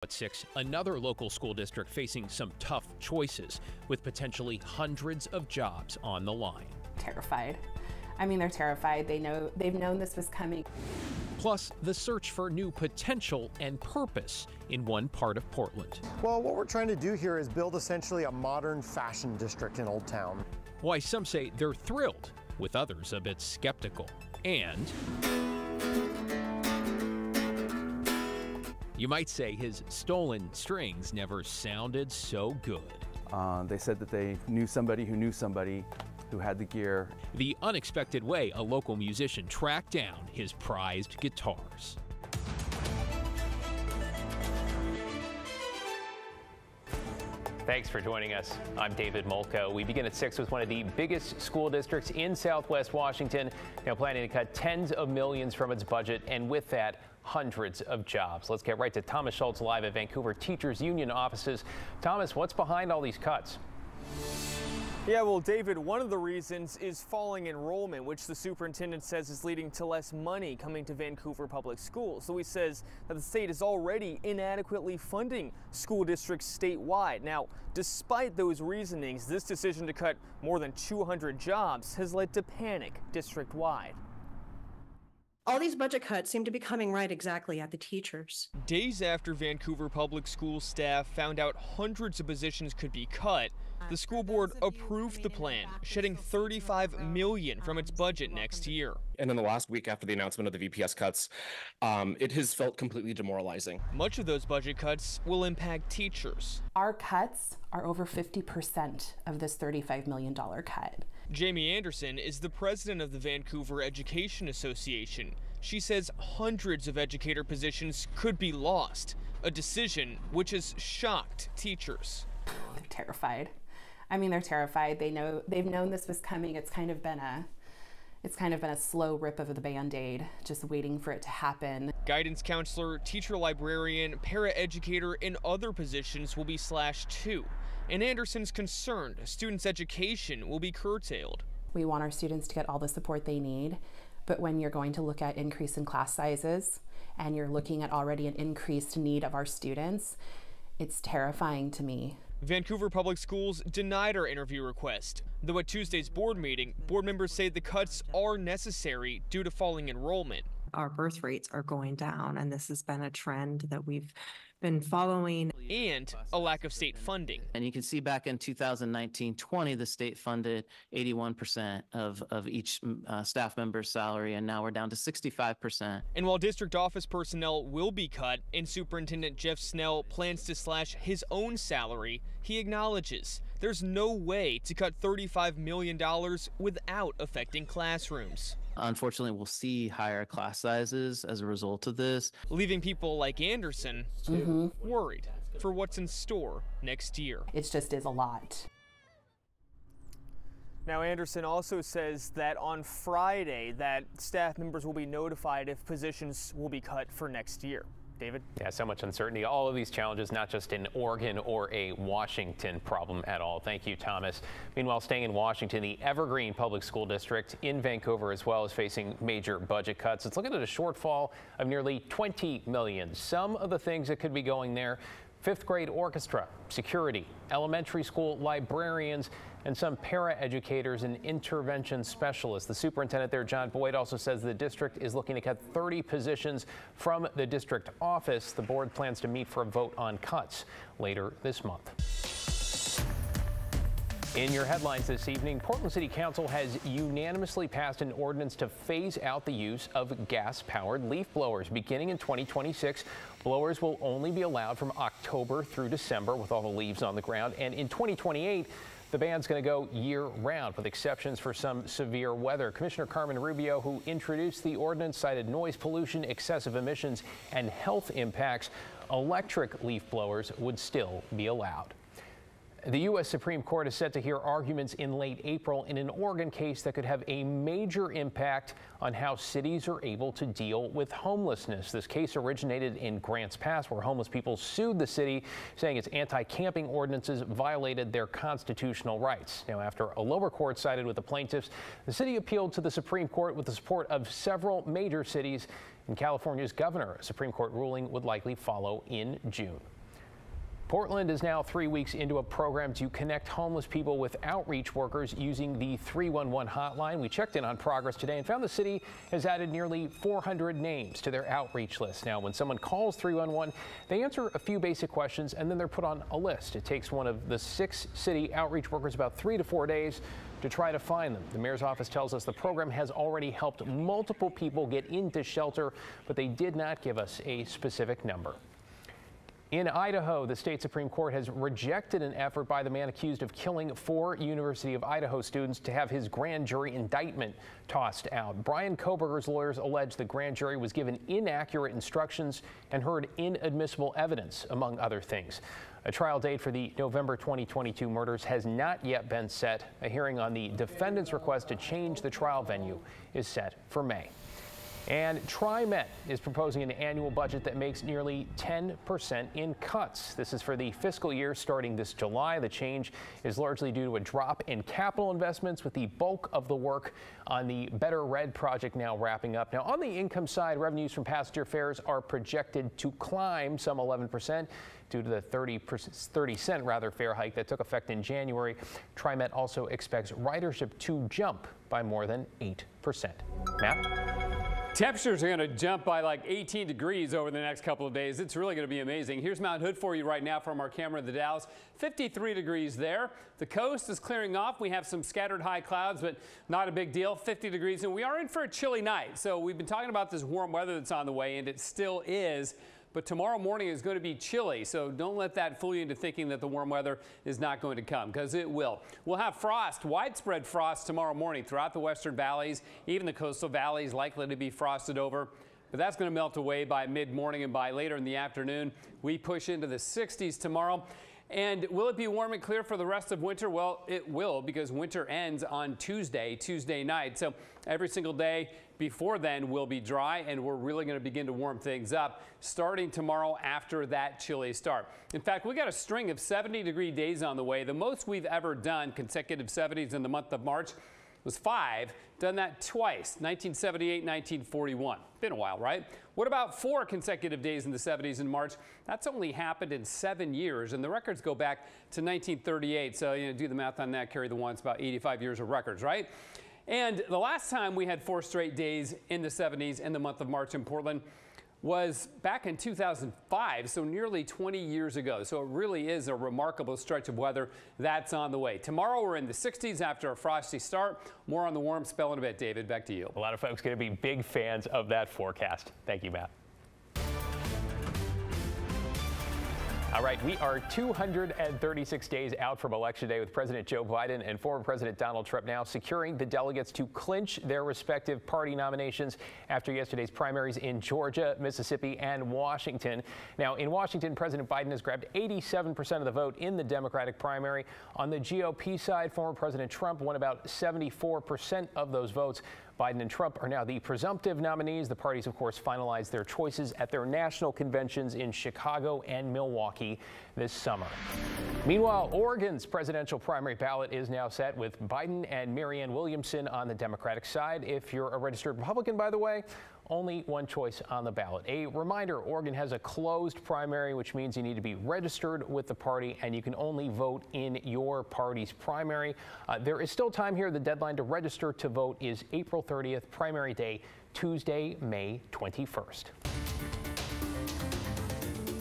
At 6, another local school district facing some tough choices with potentially hundreds of jobs on the line. Terrified. I mean, they're terrified. They've known this was coming. Plus, the search for new potential and purpose in one part of Portland. Well, what we're trying to do here is build essentially a modern fashion district in Old Town. Why some say they're thrilled, with others a bit skeptical. And you might say his stolen strings never sounded so good. They said that they knew somebody who had the gear. The unexpected way a local musician tracked down his prized guitars. Thanks for joining us. I'm David Molko. We begin at 6 with one of the biggest school districts in Southwest Washington, now planning to cut tens of millions from its budget, and with that, hundreds of jobs. Let's get right to Thomas Schultz live at Vancouver Teachers Union offices. Thomas, what's behind all these cuts? Yeah, well, David, one of the reasons is falling enrollment, which the superintendent says is leading to less money coming to Vancouver public schools. So he says that the state is already inadequately funding school districts statewide. Now, despite those reasonings, this decision to cut more than 200 jobs has led to panic district-wide. All these budget cuts seem to be coming right exactly at the teachers. Days after Vancouver public school staff found out hundreds of positions could be cut, the school board approved the plan, shedding $35 million from its budget next year. And in the last week after the announcement of the VPS cuts, it has felt completely demoralizing. Much of those budget cuts will impact teachers. Our cuts are over 50% of this $35 million cut. Jamie Anderson is the president of the Vancouver Education Association. She says hundreds of educator positions could be lost, a decision which has shocked teachers. They're terrified. I mean, they're terrified. They've known this was coming. It's kind of been a slow rip of the Band-Aid, just waiting for it to happen. Guidance counselor, teacher librarian, paraeducator, and other positions will be slashed too. And Anderson's concerned students' education will be curtailed. We want our students to get all the support they need, but when you're going to look at increase in class sizes and you're looking at already an increased need of our students, it's terrifying to me. Vancouver Public Schools denied our interview request, though at Tuesday's board meeting, board members say the cuts are necessary due to falling enrollment. Our birth rates are going down, and this has been a trend that we've been following. And a lack of state funding. And you can see back in 2019-20, the state funded 81% of each staff member's salary, and now we're down to 65%. And while district office personnel will be cut and Superintendent Jeff Snell plans to slash his own salary, he acknowledges there's no way to cut $35 million without affecting classrooms. Unfortunately, we'll see higher class sizes as a result of this, leaving people like Anderson worried for what's in store next year. It just is a lot. Now, Anderson also says that on Friday that staff members will be notified if positions will be cut for next year. David? Yeah, so much uncertainty. All of these challenges, not just in Oregon or a Washington problem at all. Thank you, Thomas. Meanwhile, staying in Washington, the Evergreen Public School District in Vancouver as well is facing major budget cuts. It's looking at a shortfall of nearly $20 million. Some of the things that could be going there: fifth grade orchestra, security, elementary school librarians, and some paraeducators and intervention specialists. The superintendent there, John Boyd, also says the district is looking to cut 30 positions from the district office. The board plans to meet for a vote on cuts later this month. In your headlines this evening, Portland City Council has unanimously passed an ordinance to phase out the use of gas-powered leaf blowers. Beginning in 2026, blowers will only be allowed from October through December with all the leaves on the ground. And in 2028, the ban's going to go year-round with exceptions for some severe weather. Commissioner Carmen Rubio, who introduced the ordinance, cited noise pollution, excessive emissions, and health impacts. Electric leaf blowers would still be allowed. The U.S. Supreme Court is set to hear arguments in late April in an Oregon case that could have a major impact on how cities are able to deal with homelessness. This case originated in Grants Pass, where homeless people sued the city, saying its anti-camping ordinances violated their constitutional rights. Now, after a lower court sided with the plaintiffs, the city appealed to the Supreme Court with the support of several major cities, And California's governor, a Supreme Court ruling would likely follow in June. Portland is now 3 weeks into a program to connect homeless people with outreach workers using the 311 hotline. We checked in on progress today and found the city has added nearly 400 names to their outreach list. Now, when someone calls 311, they answer a few basic questions and then they're put on a list. It takes one of the 6 city outreach workers about 3 to 4 days to try to find them. The mayor's office tells us the program has already helped multiple people get into shelter, but they did not give us a specific number. In Idaho, the state Supreme Court has rejected an effort by the man accused of killing 4 University of Idaho students to have his grand jury indictment tossed out. Brian Koberger's lawyers allege the grand jury was given inaccurate instructions and heard inadmissible evidence, among other things. A trial date for the November 2022 murders has not yet been set. A hearing on the defendant's request to change the trial venue is set for May. And TriMet is proposing an annual budget that makes nearly 10% in cuts. This is for the fiscal year starting this July. The change is largely due to a drop in capital investments, with the bulk of the work on the Better Red project now wrapping up. Now, on the income side, revenues from passenger fares are projected to climb some 11% due to the 30-cent fare hike that took effect in January. TriMet also expects ridership to jump by more than 8%. Matt? Temperatures are going to jump by like 18 degrees over the next couple of days. It's really going to be amazing. Here's Mount Hood for you right now from our camera in the Dalles. 53 degrees there. The coast is clearing off. We have some scattered high clouds, but not a big deal. 50 degrees, and we are in for a chilly night. So we've been talking about this warm weather that's on the way, and it still is. But tomorrow morning is going to be chilly, so don't let that fool you into thinking that the warm weather is not going to come, because it will. We'll have frost, widespread frost tomorrow morning throughout the western valleys. Even the coastal valleys likely to be frosted over. But that's going to melt away by mid-morning, and by later in the afternoon, we push into the 60s tomorrow. And will it be warm and clear for the rest of winter? Well, it will, because winter ends on Tuesday night. So every single day before then will be dry, and we're really going to begin to warm things up starting tomorrow after that chilly start. In fact, we got a string of 70-degree days on the way. The most we've ever done consecutive 70s in the month of March was 5. Done that twice, 1978, 1941. Been a while, right? What about 4 consecutive days in the 70s in March? That's only happened in 7 years, and the records go back to 1938. So, do the math on that, carry the one. It's about 85 years of records, right? And the last time we had 4 straight days in the 70s in the month of March in Portland was back in 2005, so nearly 20 years ago. So it really is a remarkable stretch of weather that's on the way. Tomorrow we're in the 60s after a frosty start. More on the warm spell in a bit. David, back to you. A lot of folks going to be big fans of that forecast. Thank you, Matt. All right, we are 236 days out from Election Day, with President Joe Biden and former President Donald Trump now securing the delegates to clinch their respective party nominations after yesterday's primaries in Georgia, Mississippi, and Washington. Now, in Washington, President Biden has grabbed 87% of the vote in the Democratic primary. On the GOP side, former President Trump won about 74% of those votes. Biden and Trump are now the presumptive nominees. The parties, of course, finalized their choices at their national conventions in Chicago and Milwaukee this summer. Meanwhile, Oregon's presidential primary ballot is now set, with Biden and Marianne Williamson on the Democratic side. If you're a registered Republican, by the way, only one choice on the ballot. A reminder, Oregon has a closed primary, which means you need to be registered with the party and you can only vote in your party's primary. There is still time here. The deadline to register to vote is April 30th, primary day, Tuesday, May 21st.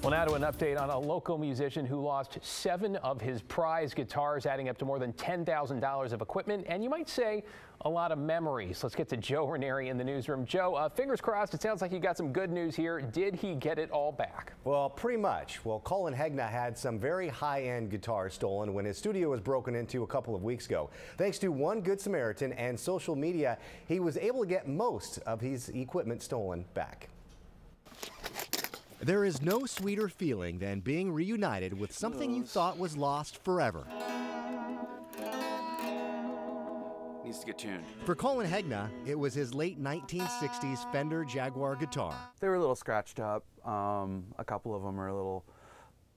Well, now to an update on a local musician who lost 7 of his prized guitars, adding up to more than $10,000 of equipment, and you might say a lot of memories. Let's get to Joe Ranieri in the newsroom. Joe, fingers crossed, it sounds like you got some good news here. Did he get it all back? Well, pretty much. Well, Colin Hegna had some very high-end guitars stolen when his studio was broken into a couple of weeks ago. Thanks to one Good Samaritan and social media, he was able to get most of his equipment stolen back. There is no sweeter feeling than being reunited with something you thought was lost forever. Needs to get tuned. For Colin Hegna, it was his late 1960s Fender Jaguar guitar. They were a little scratched up. A couple of them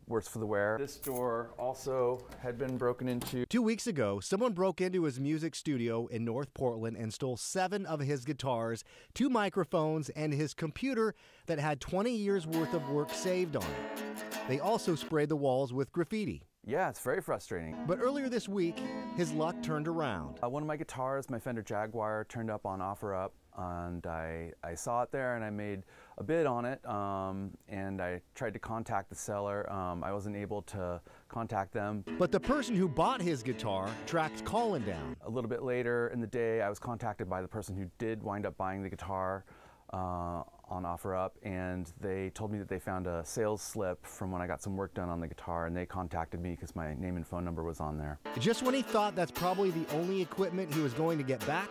were worse for the wear. This door also had been broken into. 2 weeks ago, someone broke into his music studio in North Portland and stole 7 of his guitars, 2 microphones, and his computer that had 20 years worth of work saved on it. They also sprayed the walls with graffiti. Yeah, it's very frustrating. But earlier this week, his luck turned around. One of my guitars, my Fender Jaguar, turned up on OfferUp, and I saw it there and I made a bid on it, and I tried to contact the seller. I wasn't able to contact them. But the person who bought his guitar tracked Colin down. A little bit later in the day, I was contacted by the person who did wind up buying the guitar on OfferUp, and they told me that they found a sales slip from when I got some work done on the guitar, and they contacted me because my name and phone number was on there. Just when he thought that's probably the only equipment he was going to get back?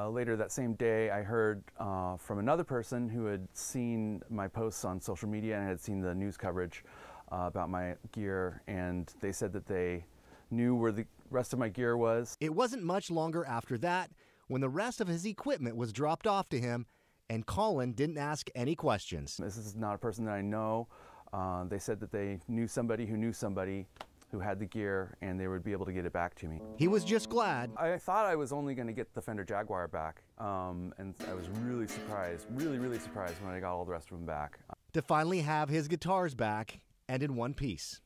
Later that same day, I heard from another person who had seen my posts on social media and had seen the news coverage about my gear, and they said that they knew where the rest of my gear was. It wasn't much longer after that when the rest of his equipment was dropped off to him, and Colin didn't ask any questions. This is not a person that I know. They said that they knew somebody who had the gear, and they would be able to get it back to me. He was just glad. I thought I was only going to get the Fender Jaguar back, and I was really surprised, really surprised when I got all the rest of them back. To finally have his guitars back, and in one piece.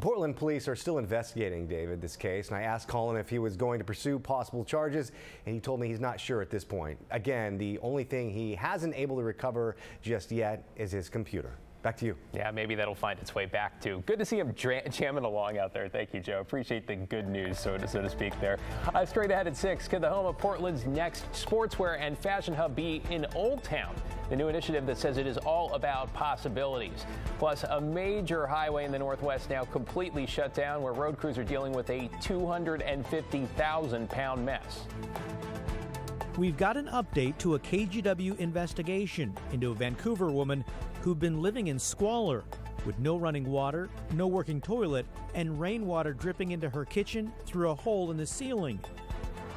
Portland police are still investigating, David, this case, and I asked Colin if he was going to pursue possible charges, and he told me he's not sure at this point. Again, the only thing he hasn't able to recover just yet is his computer. Back to you. Yeah, maybe that'll find its way back too. Good to see him jamming along out there. Thank you, Joe. Appreciate the good news, so to speak there. Straight ahead at 6, could the home of Portland's next sportswear and fashion hub be in Old Town? The new initiative that says it is all about possibilities. Plus, a major highway in the Northwest now completely shut down, where road crews are dealing with a 250,000-pound mess. We've got an update to a KGW investigation into a Vancouver woman who'd been living in squalor with no running water, no working toilet, and rainwater dripping into her kitchen through a hole in the ceiling.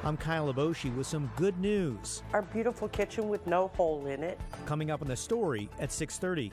I'm Kyle Aboshi with some good news. Our beautiful kitchen with no hole in it. Coming up on the story at 6:30.